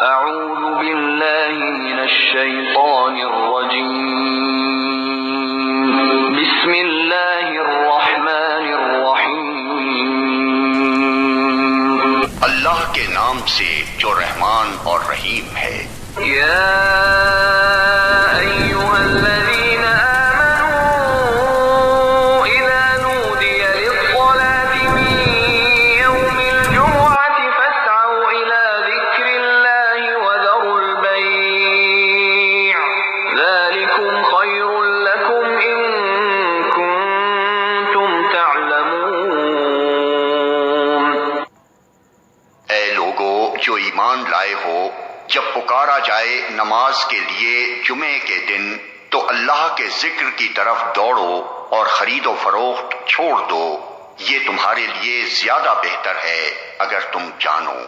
اعوذ باللہ من الشیطان الرجیم بسم اللہ الرحمن الرحیم اللہ کے نام سے جو رحمان اور رحیم ہے۔ یا ایھا الذین آمنوا اذا نودی للصلاة من یوم الجمعة فاسعوا الى ذکر اللہ وذروا البیع ذلکم خیر لکم ان کنتم تعلمون۔ اے لوگو جو ایمان لائے ہو، جب پکارا جائے نماز کے لیے جمعے کے دن تو اللہ کے ذکر کی طرف دوڑو اور خرید و فروخت چھوڑ دو، یہ تمہارے لیے زیادہ بہتر ہے اگر تم جانو۔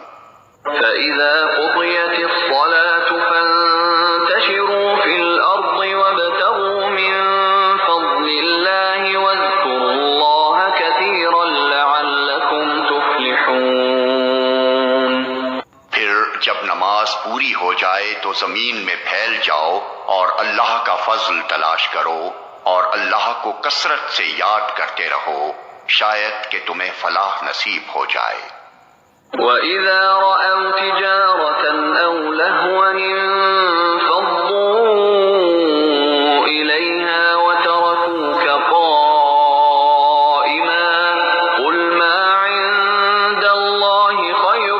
فَإِذَا قُضِيَتِ الصَّلَاةُ فَانتَشِرُوا فِي الْأَرْضِ وَابْتَغُوا مِن فَضْلِ اللَّهِ وَاذْكُرُوا اللَّهَ كَثِيرًا لَعَلَّكُمْ تُفْلِحُونَ۔ پھر جب نماز پوری ہو جائے تو زمین میں پھیل جاؤ اور اللہ کا فضل تلاش کرو اور اللہ کو کثرت سے یاد کرتے رہو، شاید کہ تمہیں فلاح نصیب ہو جائے۔ وَإِذَا رَأَوْا تِجَارَةً أَوْ لَهْوًا انفَضُّوا إِلَيْهَا وَتَرَكُوكَ قَائِمًا قُلْ مَا عِندَ اللَّهِ خَيْرٌ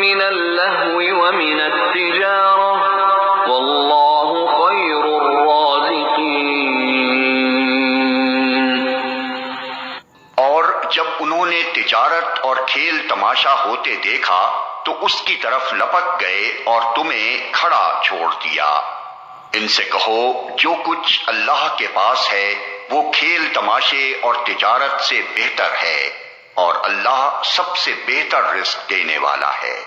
مِّنَ اللَّهْوِ وَمِنَ التِّجَارَةِ وَاللَّهُ خَيْرُ الرَّازِقِينَ۔ اور جب انہوں نے تجارت اور کھیل تماشا ہوتے دیکھا تو اس کی طرف لپک گئے اور تمہیں کھڑا چھوڑ دیا۔ ان سے کہو جو کچھ اللہ کے پاس ہے وہ کھیل تماشے اور تجارت سے بہتر ہے، اور اللہ سب سے بہتر رزق دینے والا ہے۔